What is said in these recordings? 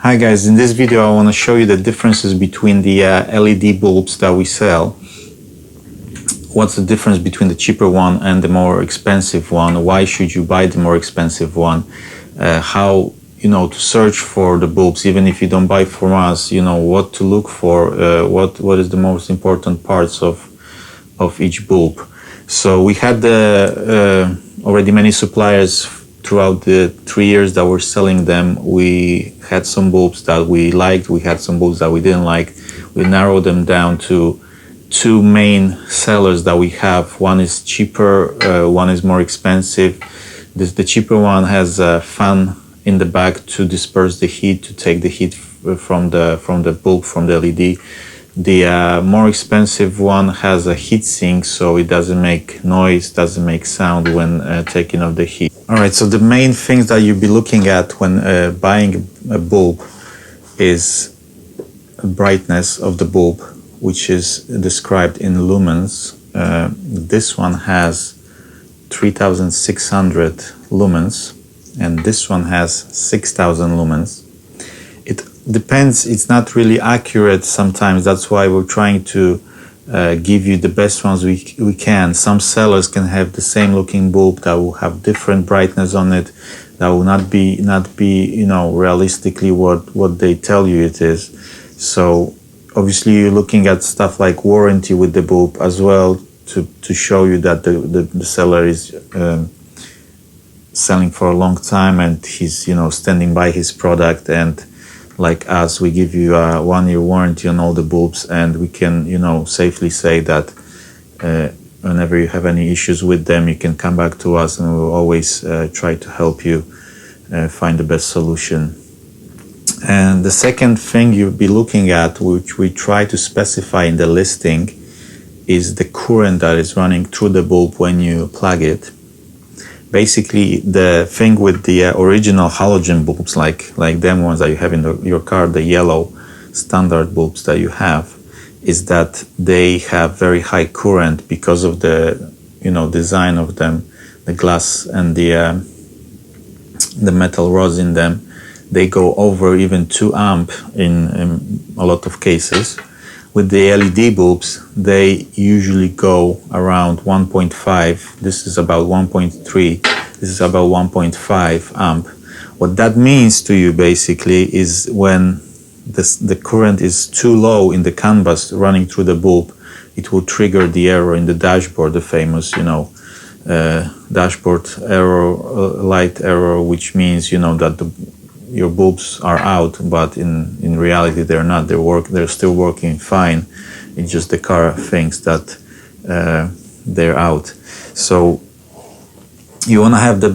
Hi guys, in this video I want to show you the differences between the LED bulbs that we sell. What's the difference between the cheaper one and the more expensive one? Why should you buy the more expensive one? How, to search for the bulbs, even if you don't buy from us, what to look for, what is the most important parts of each bulb. So we had already many suppliers throughout the 3 years that we're selling them. We had some bulbs that we liked, we had some bulbs that we didn't like. We narrowed them down to two main sellers that we have. One is cheaper, one is more expensive. The cheaper one has a fan in the back to disperse the heat, to take the heat from the bulb, from the LED. The more expensive one has a heat sink, so it doesn't make noise, doesn't make sound when taking off the heat. Alright, so the main things that you'll be looking at when buying a bulb is brightness of the bulb, which is described in lumens. This one has 3600 lumens and this one has 6000 lumens. It depends, it's not really accurate sometimes. That's why we're trying to give you the best ones we can. Some sellers can have the same looking bulb that will have different brightness on it, that will not be realistically what they tell you it is. So obviously you're looking at stuff like warranty with the bulb as well, to show you that the seller is selling for a long time and he's standing by his product. And like us, we give you a 1-year warranty on all the bulbs, and we can safely say that whenever you have any issues with them, you can come back to us and we'll always try to help you find the best solution. And the second thing you'll be looking at, which we try to specify in the listing, is the current that is running through the bulb when you plug it. Basically, the thing with the original halogen bulbs, like them ones that you have in your car, the yellow standard bulbs that you have, is that they have very high current because of the design of them, the glass and the metal rods in them. They go over even 2 amp in a lot of cases. With the LED bulbs, they usually go around 1.5. This is about 1.3. This is about 1.5 amp. What that means to you basically is when the current is too low in the canbus running through the bulb, it will trigger the error in the dashboard, the famous, dashboard error, light error, which means, that your bulbs are out, but in reality they're not. They're still working fine. It's just the car thinks that they're out. So you want to have the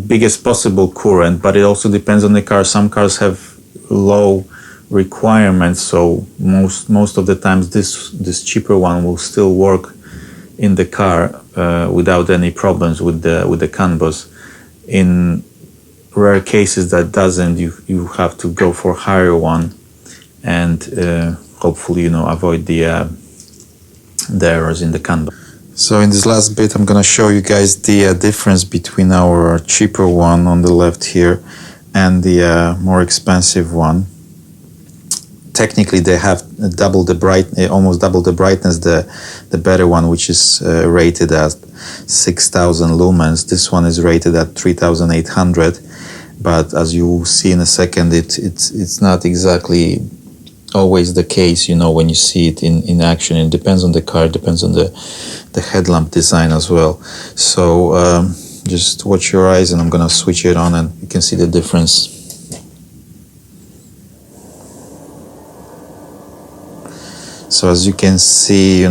biggest possible current, but it also depends on the car. Some cars have low requirements, so most of the times this cheaper one will still work in the car without any problems with the canbus. In rare cases that doesn't, you have to go for a higher one and hopefully avoid the errors in the canbus. So in this last bit I'm gonna show you guys the difference between our cheaper one on the left here and the more expensive one. Technically they have almost double the brightness, the better one, which is rated at 6000 lumens. This one is rated at 3800. But as you will see in a second, it's not exactly always the case, when you see it in action. It depends on the car, it depends on the headlamp design as well. So just watch your eyes, and I'm gonna switch it on and you can see the difference. So as you can see,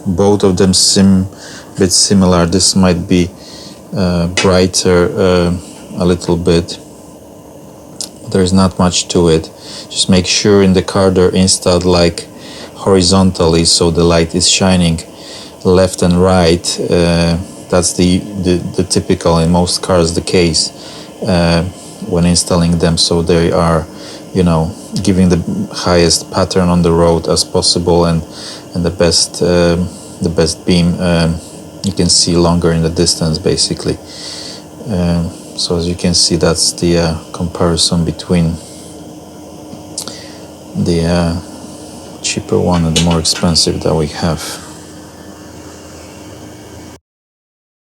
both of them seem a bit similar. This might be brighter a little bit. There's not much to it. Just make sure in the car they're installed like horizontally, so the light is shining left and right. That's the typical, in most cars, the case when installing them, so they are giving the highest pattern on the road as possible, and the best beam you can see longer in the distance basically. So as you can see, that's the comparison between the cheaper one and the more expensive that we have.